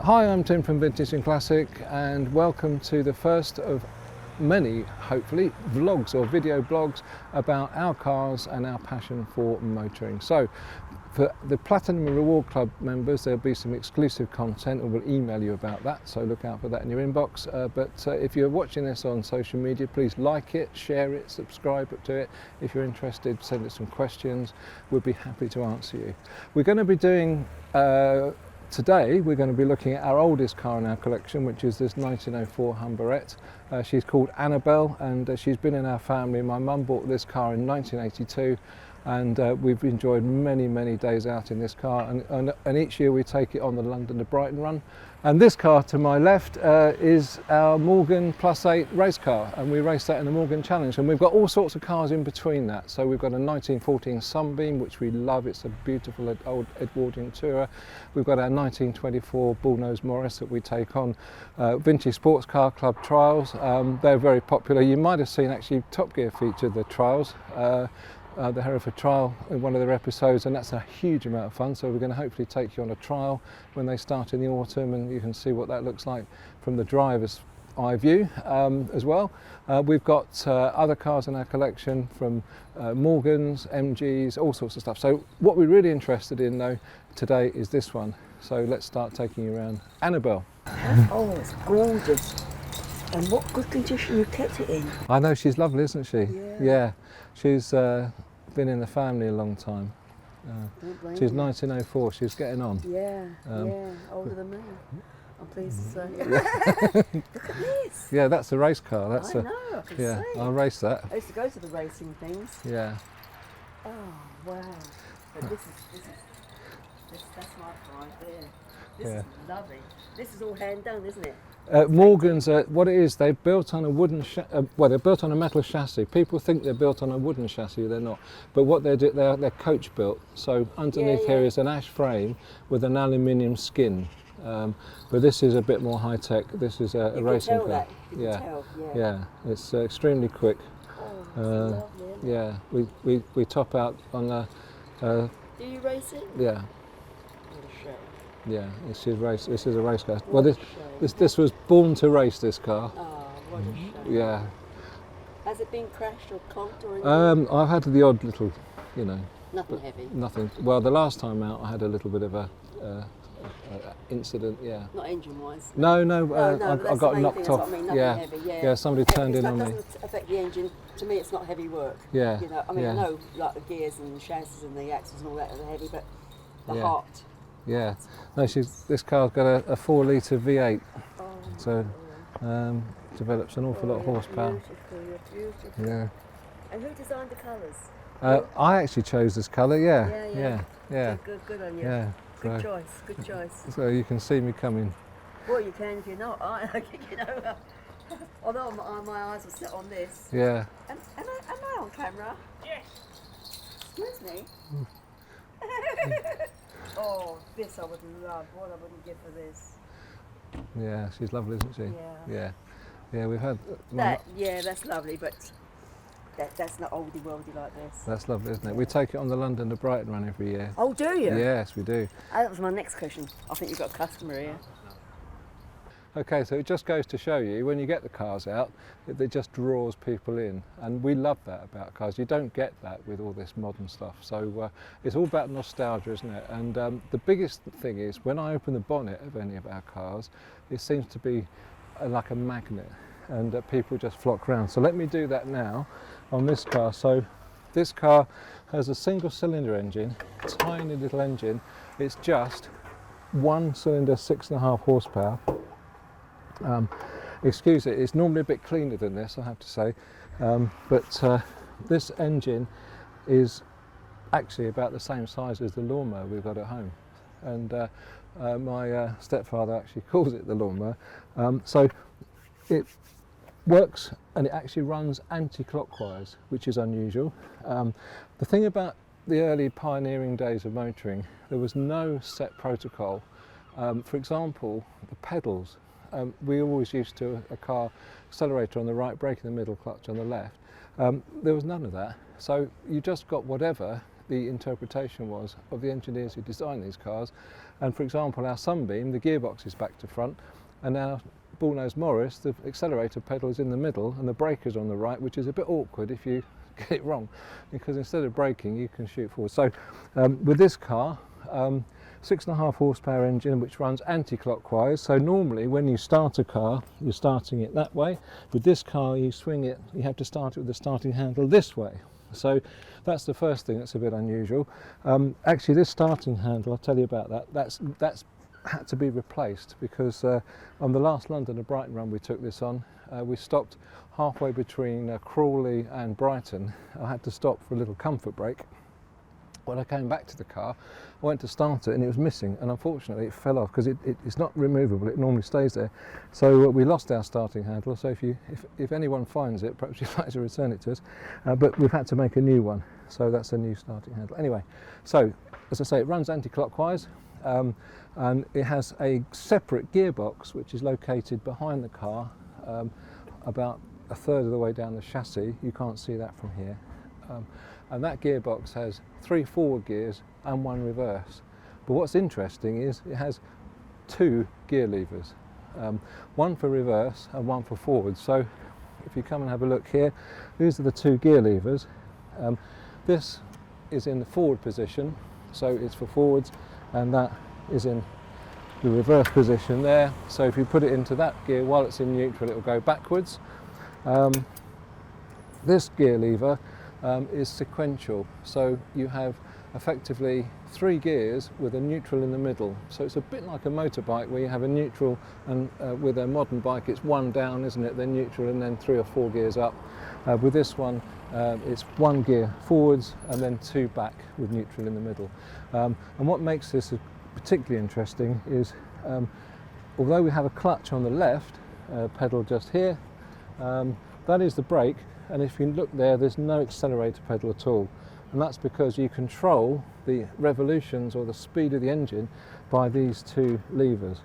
Hi, I'm Tim from Vintage and Classic, and welcome to the first of many, hopefully, vlogs or video blogs about our cars and our passion for motoring. So, for the Platinum Reward Club members, there'll be some exclusive content, and we'll email you about that, so look out for that in your inbox. But if you're watching this on social media, please like it, share it, subscribe to it. If you're interested, send us some questions. We'll be happy to answer you. We're going to be doing today we're going to be looking at our oldest car in our collection, which is this 1904 Humberette. She's called Annabel, and she's been in our family. My mum bought this car in 1982, and we've enjoyed many days out in this car, and each year we take it on the London to Brighton run. And this car to my left is our Morgan +8 race car, and we race that in the Morgan Challenge, and we've got all sorts of cars in between that. So we've got a 1914 Sunbeam, which we love. It's a beautiful old Edwardian tourer. We've got our 1924 Bullnose Morris that we take on Vintage Sports Car Club trials. They're very popular. You might have seen actually Top Gear featured the trials, the Hereford trial in one of their episodes, and that's a huge amount of fun. So we're going to hopefully take you on a trial when they start in the autumn, and you can see what that looks like from the driver's eye view as well. We've got other cars in our collection from Morgans, MGs, all sorts of stuff. So what we're really interested in though today is this one. So let's start taking you around Annabelle. Oh, it's gorgeous. And what good condition you kept it in. I know, she's lovely, isn't she? Yeah. She's been in the family a long time. She's 1904, she's getting on. Yeah, older than me. I'm pleased to say. Look at this. Yeah, that's a race car. That's I know, I can see. I'll race that. I used to go to the racing things. Yeah. Oh, wow. But that's my car right there. This is lovely. This is all hand done, isn't it? Morgans, what it is, they're built on a wooden, they're built on a metal chassis. People think they're built on a wooden chassis, they're not. But what they're coach built. So underneath here is an ash frame with an aluminium skin. But this is a bit more high tech. This is a racing car. Yeah, it's extremely quick. Oh, lovely. Yeah, we top out on a. Do you race it? Yeah. What a show. Yeah, this is a race car. Well, this was born to race, this car. Oh, what a show. Yeah. Has it been crashed or conked or anything? I've had the odd little, Nothing heavy. Nothing. Well, the last time out, I had a little bit of a incident. Yeah. Not engine-wise. No. I got knocked off. Heavy, Yeah. Somebody turned in on me. That doesn't affect the engine. To me, it's not heavy work. Yeah. I know like the gears and the chassis and the axles and all that are heavy, but the heart. Yeah. No, this car's got a 4-litre V8. Oh, so develops an awful lot of horsepower. Beautiful. Yeah. And who designed the colours? I actually chose this colour. Yeah. Good on you. Yeah. Good choice. So you can see me coming. Well, you can if you're not. Although my eyes are set on this. Yeah. Am I on camera? Yes. Excuse me. Oh, this I would love. What I wouldn't give for this. Yeah, she's lovely, isn't she? Yeah, we've had that. Yeah, that's lovely, but that's not oldie worldy like this. That's lovely, isn't it? We take it on the London to Brighton run every year. Oh, do you? Yes, we do. That was my next question. I think you've got a customer here. Okay, so it just goes to show you, when you get the cars out, it just draws people in, and we love that about cars. You don't get that with all this modern stuff, so it's all about nostalgia, isn't it? And the biggest thing is, when I open the bonnet of any of our cars, it seems to be like a magnet, and people just flock around. So let me do that now on this car. So this car has a single cylinder engine, tiny little engine. It's just one cylinder, 6.5 horsepower. Excuse it, it's normally a bit cleaner than this, I have to say, but this engine is actually about the same size as the lawnmower we've got at home, and my stepfather actually calls it the lawnmower. So it works, and it actually runs anti-clockwise, which is unusual. The thing about the early pioneering days of motoring, there was no set protocol. For example, the pedals. We always used to a car accelerator on the right, brake in the middle, clutch on the left. There was none of that. So you just got whatever, the interpretation was of the engineers who designed these cars. And for example, our Sunbeam, the gearbox is back to front, and our Bullnose Morris, the accelerator pedal is in the middle and the brake is on the right, which is a bit awkward if you get it wrong, because instead of braking you can shoot forward. So with this car, 6.5 horsepower engine which runs anti-clockwise. So normally when you start a car, you're starting it that way. With this car, you swing it, you have to start it with the starting handle this way. So that's the first thing that's a bit unusual. Actually, this starting handle, I'll tell you about that, that's had to be replaced because on the last London to Brighton run we took this on, we stopped halfway between Crawley and Brighton. I had to stop for a little comfort break. When I came back to the car, I went to start it and it was missing, and unfortunately it fell off because it's not removable, it normally stays there. So we lost our starting handle, so if anyone finds it, perhaps you'd like to return it to us, but we've had to make a new one, so that's a new starting handle. Anyway, so as I say, it runs anti-clockwise, and it has a separate gearbox which is located behind the car, about a third of the way down the chassis. You can't see that from here. And that gearbox has 3 forward gears and 1 reverse. But what's interesting is it has 2 gear levers, one for reverse and one for forward. So if you come and have a look here, these are the 2 gear levers. This is in the forward position, so it's for forwards, and that is in the reverse position there. So if you put it into that gear while it's in neutral, it will go backwards. This gear lever is sequential, so you have effectively 3 gears with a neutral in the middle. So it's a bit like a motorbike where you have a neutral, and with a modern bike it's 1 down, isn't it, then neutral, and then 3 or 4 gears up. With this one it's 1 gear forwards and then 2 back with neutral in the middle. And what makes this particularly interesting is although we have a clutch on the left pedal just here, that is the brake. And if you look there, there's no accelerator pedal at all. And that's because you control the revolutions or the speed of the engine by these 2 levers.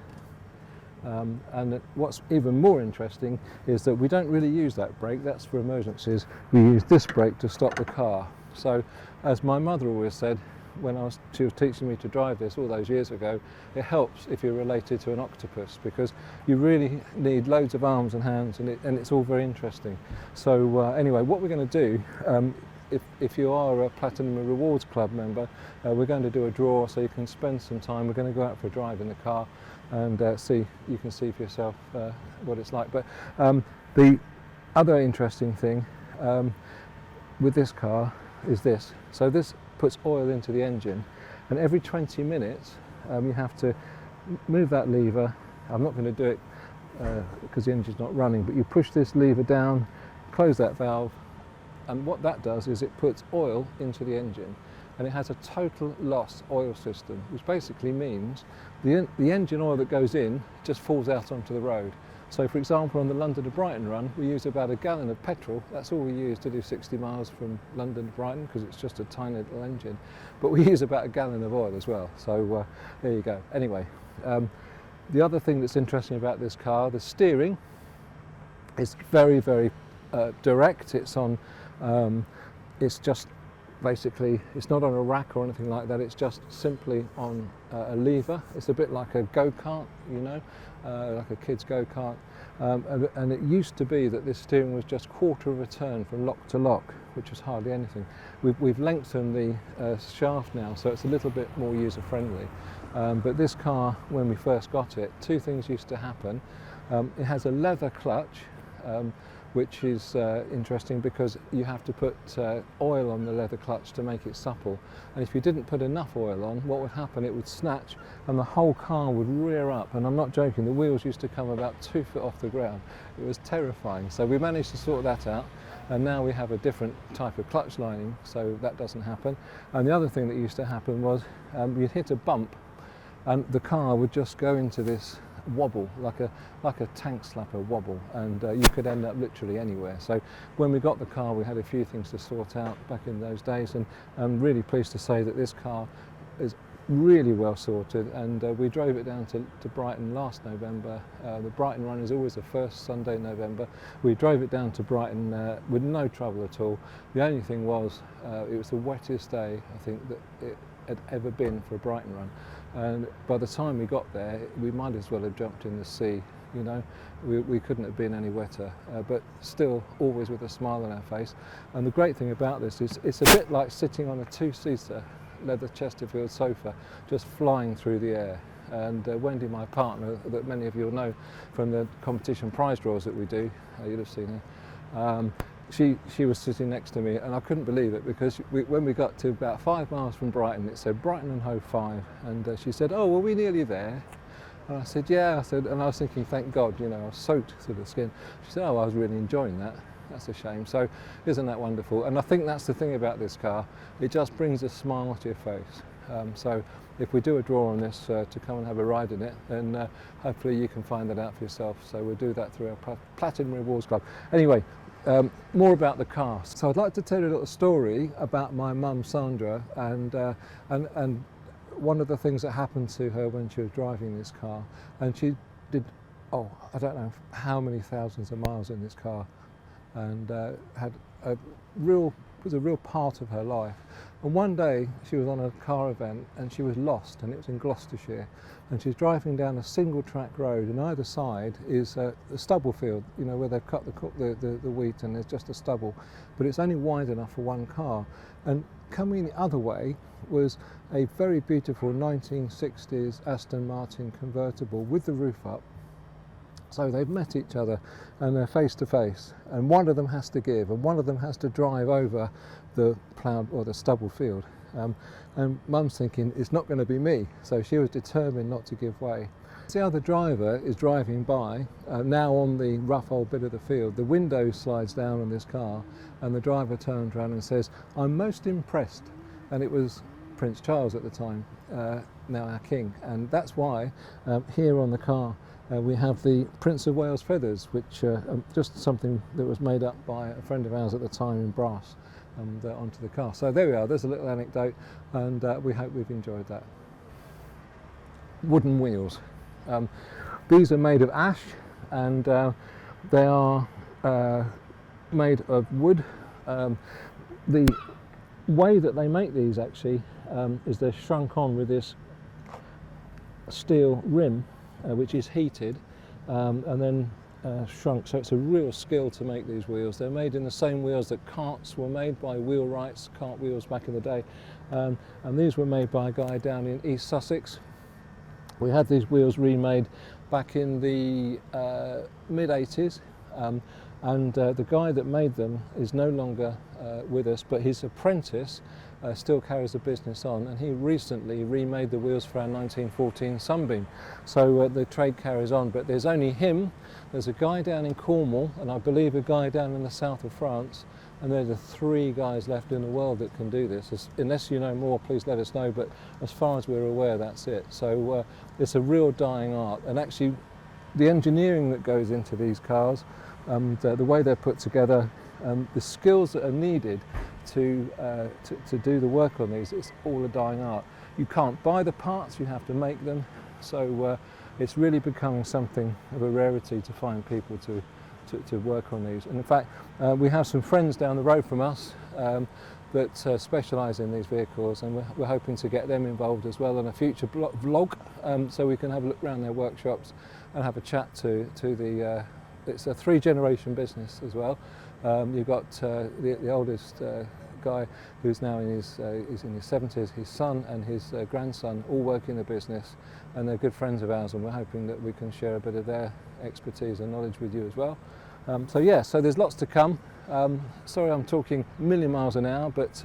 And what's even more interesting is that we don't really use that brake, that's for emergencies. We use this brake to stop the car. So as my mother always said, when she was teaching me to drive this all those years ago, it helps if you're related to an octopus, because you really need loads of arms and hands, and it's all very interesting. So anyway, what we're going to do, if you are a Platinum Rewards Club member, we're going to do a draw so you can spend some time. We're going to go out for a drive in the car and you can see for yourself what it's like. But the other interesting thing with this car is this. So this puts oil into the engine, and every 20 minutes you have to move that lever. I'm not going to do it because the engine's not running, but you push this lever down, close that valve, and what that does is it puts oil into the engine, and it has a total loss oil system, which basically means the engine oil that goes in just falls out onto the road. So for example, on the London to Brighton run, we use about a gallon of petrol. That's all we use to do 60 miles from London to Brighton, because it's just a tiny little engine. But we use about a gallon of oil as well. So there you go. Anyway, the other thing that's interesting about this car, the steering is very, very direct. It's on, it's just basically, it's not on a rack or anything like that. It's just simply on a lever. It's a bit like a go-kart, you know, like a kid's go-kart. And it used to be that this steering was just quarter of a turn from lock to lock, which was hardly anything. We've lengthened the shaft now, so it's a little bit more user-friendly. But this car, when we first got it, 2 things used to happen. It has a leather clutch, which is interesting because you have to put oil on the leather clutch to make it supple. And if you didn't put enough oil on, what would happen? It would snatch and the whole car would rear up. And I'm not joking, the wheels used to come about 2 foot off the ground. It was terrifying. So we managed to sort that out. And now we have a different type of clutch lining, so that doesn't happen. And the other thing that used to happen was you'd hit a bump and the car would just go into this wobble, like a tank slapper wobble, and you could end up literally anywhere. So when we got the car, we had a few things to sort out back in those days, and I'm really pleased to say that this car is really well sorted, and we drove it down to Brighton last November. The Brighton run is always the first Sunday in November. We drove it down to Brighton with no trouble at all. The only thing was it was the wettest day I think that it had ever been for a Brighton run, and by the time we got there we might as well have jumped in the sea. You know, we couldn't have been any wetter, but still always with a smile on our face. And the great thing about this is it's a bit like sitting on a two-seater leather Chesterfield sofa, just flying through the air. And Wendy, my partner, that many of you will know from the competition prize draws that we do, you'd have seen her, she was sitting next to me, and I couldn't believe it, because when we got to about 5 miles from Brighton, it said Brighton and Hove 5, and she said, "Oh, well, we're nearly there." And I said, "Yeah," I said, and I was thinking, thank God, you know, I was soaked to the skin. She said, "Oh, I was really enjoying that. That's a shame." So isn't that wonderful? And I think that's the thing about this car, it just brings a smile to your face. So if we do a draw on this to come and have a ride in it, then hopefully you can find that out for yourself. So we'll do that through our Platinum Rewards Club. Anyway, more about the car. So I'd like to tell you a little story about my mum Sandra, and one of the things that happened to her when she was driving this car, and she did, oh, I don't know how many thousands of miles in this car, and was a real part of her life. And one day she was on a car event and she was lost, and it was in Gloucestershire, and she's driving down a single track road, and either side is a stubble field, you know, where they've cut the wheat, and there's just a stubble, but it's only wide enough for one car. And coming the other way was a very beautiful 1960s Aston Martin convertible with the roof up. So they've met each other and they're face to face, and one of them has to give, and one of them has to drive over the ploughed or the stubble field. And Mum's thinking, it's not going to be me, so she was determined not to give way. The other driver is driving by, now on the rough old bit of the field. The window slides down on this car, and the driver turns around and says, "I'm most impressed." And it was Prince Charles at the time, now our king, and that's why here on the car we have the Prince of Wales feathers, which just something that was made up by a friend of ours at the time in brass, and onto the car. So there we are, there's a little anecdote, and we hope we've enjoyed that. Wooden wheels. These are made of ash, and they are made of wood. The way that they make these actually is they're shrunk on with this steel rim, which is heated and then shrunk. So it's a real skill to make these wheels. They're made in the same wheels that carts were made by wheelwrights, cart wheels back in the day, and these were made by a guy down in East Sussex. We had these wheels remade back in the mid-80s, and the guy that made them is no longer with us, but his apprentice still carries the business on, and he recently remade the wheels for our 1914 Sunbeam. So the trade carries on, but there's only him, there's a guy down in Cornwall, and I believe a guy down in the south of France, and they're the 3 guys left in the world that can do this. Unless you know more, please let us know, but as far as we're aware, that's it. So it's a real dying art, and actually the engineering that goes into these cars, the way they're put together, the skills that are needed to do the work on these, it's all a dying art. You can't buy the parts, you have to make them, so it's really becoming something of a rarity to find people to work on these. And in fact, we have some friends down the road from us that specialise in these vehicles, and we're hoping to get them involved as well in a future vlog, so we can have a look around their workshops and have a chat to the it's a 3-generation business as well. You've got the oldest guy, who's now in his 70s, his son and his grandson all work in the business, and they're good friends of ours, and we're hoping that we can share a bit of their expertise and knowledge with you as well. So yeah, so there's lots to come. Sorry I'm talking a million miles an hour, but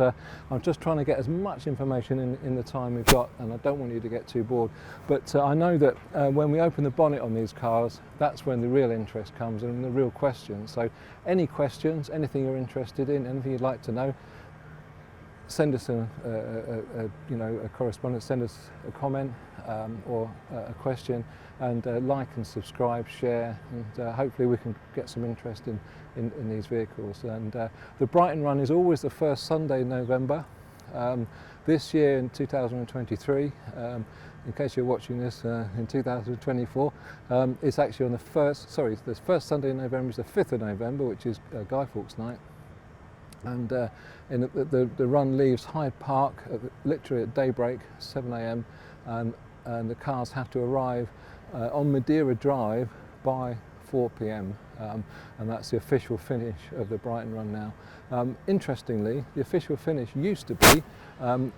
I'm just trying to get as much information in the time we've got, and I don't want you to get too bored. But I know that when we open the bonnet on these cars, that's when the real interest comes and the real questions. So any questions, anything you're interested in, anything you'd like to know, send us a correspondence, send us a comment or a question, and like and subscribe, share, and hopefully we can get some interest in these vehicles. And the Brighton run is always the first Sunday in November, This year in 2023, in case you're watching this in 2024, it's actually on the first Sunday in November is the 5th of November, which is Guy Fawkes night. And the run leaves Hyde Park literally at daybreak, 7 a.m, and the cars have to arrive on Madeira Drive by 4 p.m. And that's the official finish of the Brighton run now. Interestingly, the official finish used to be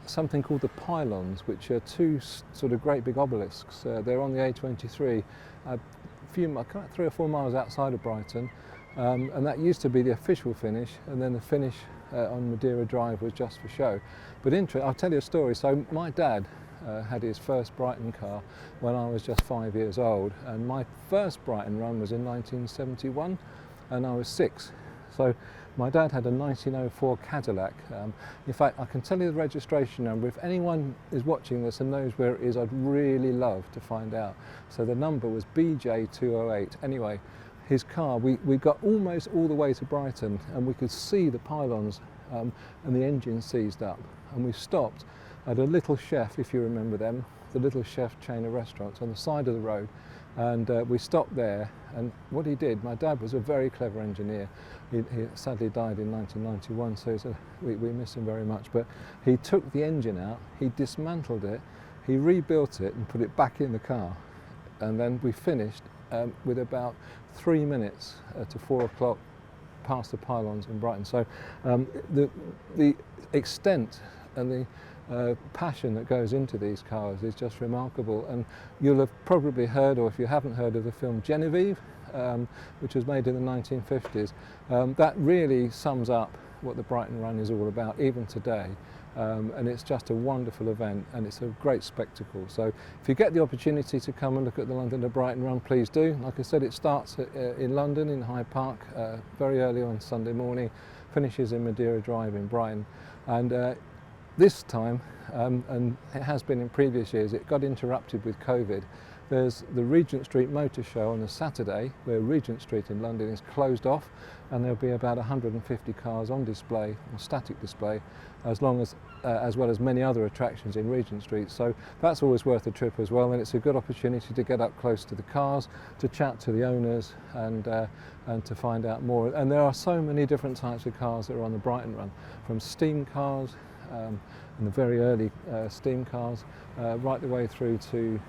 something called the pylons, which are two sort of great big obelisks. They're on the A23, about 3 or 4 miles outside of Brighton, and that used to be the official finish, and then the finish on Madeira Drive was just for show. But I'll tell you a story. So my dad had his first Brighton car when I was just 5 years old, and my first Brighton run was in 1971 and I was 6. So my dad had a 1904 Cadillac. In fact, I can tell you the registration number. If anyone is watching this and knows where it is, I'd really love to find out. So the number was BJ208. Anyway, his car, we got almost all the way to Brighton and we could see the pylons and the engine seized up, and we stopped at a Little Chef, if you remember them, the Little Chef chain of restaurants on the side of the road, and we stopped there. And what he did, my dad was a very clever engineer. He sadly died in 1991, so we miss him very much, but he took the engine out, he dismantled it, he rebuilt it and put it back in the car, and then we finished with about 3 minutes to 4 o'clock past the pylons in Brighton. So the extent and the passion that goes into these cars is just remarkable. And you'll have probably heard, or if you haven't heard, of the film Genevieve, which was made in the 1950s. That really sums up what the Brighton Run is all about, even today. And it's just a wonderful event, and it's a great spectacle. So if you get the opportunity to come and look at the London to Brighton Run, please do. Like I said, it starts in London, in Hyde Park, very early on Sunday morning, finishes in Madeira Drive in Brighton. And this time, and it has been in previous years, it got interrupted with COVID. There's the Regent Street Motor Show on the Saturday, where Regent Street in London is closed off, and there'll be about 150 cars on display, on static display, as well as many other attractions in Regent Street. So that's always worth a trip as well, and it's a good opportunity to get up close to the cars, to chat to the owners, and to find out more. And there are so many different types of cars that are on the Brighton Run, from steam cars, and the very early steam cars, right the way through to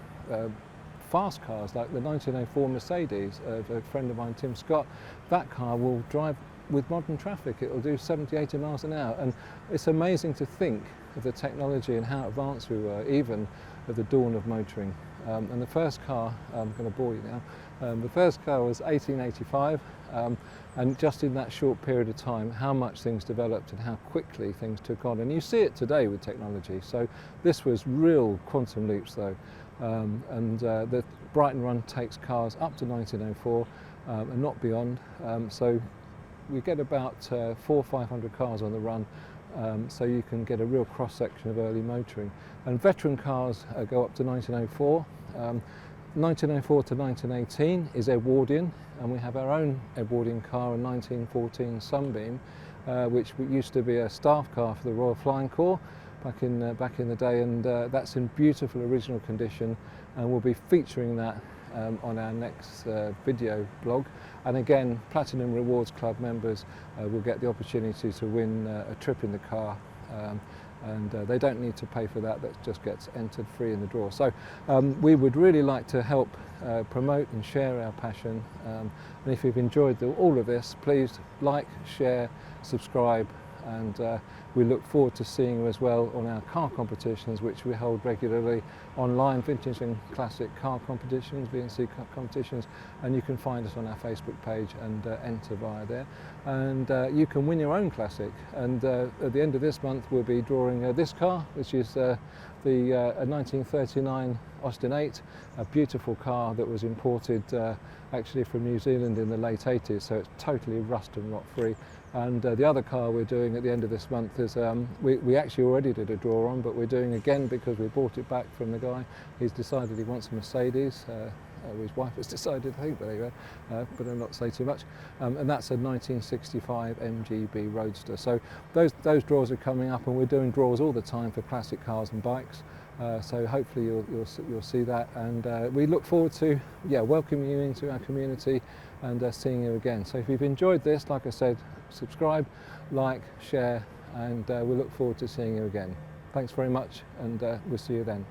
fast cars like the 1904 Mercedes of a friend of mine, Tim Scott. That car will drive with modern traffic. It will do 70, 80 miles an hour, and it's amazing to think of the technology and how advanced we were even at the dawn of motoring. And the first car, I'm going to bore you now, the first car was 1885, and just in that short period of time, how much things developed and how quickly things took on. And you see it today with technology. So this was real quantum leaps though. The Brighton Run takes cars up to 1904 and not beyond. So we get about 400 or 500 cars on the run, so you can get a real cross-section of early motoring. And veteran cars go up to 1904. 1904 to 1918 is Edwardian, and we have our own Edwardian car, a 1914 Sunbeam, which used to be a staff car for the Royal Flying Corps back in the day, and that's in beautiful original condition, and we'll be featuring that on our next video blog. And again, Platinum Rewards Club members will get the opportunity to win a trip in the car, and they don't need to pay for that. That just gets entered free in the draw. So we would really like to help promote and share our passion, and if you've enjoyed all of this, please like, share, subscribe, and we look forward to seeing you as well on our car competitions, which we hold regularly online, vintage and classic car competitions, VNC competitions, and you can find us on our Facebook page and enter via there. And you can win your own classic, and at the end of this month we'll be drawing this car, which is a 1939 Austin 8, a beautiful car that was imported actually from New Zealand in the late 80s, so it's totally rust and rot free. And the other car we're doing at the end of this month is, we actually already did a draw on, but we're doing again because we bought it back from the guy. He's decided he wants a Mercedes. His wife has decided, I think, but anyway, better not say too much. And that's a 1965 MGB Roadster. So those draws are coming up, and we're doing draws all the time for classic cars and bikes. So hopefully you'll see that, and we look forward to welcoming you into our community and seeing you again. So if you've enjoyed this, like I said, subscribe, like, share, and we look forward to seeing you again. Thanks very much, and we'll see you then.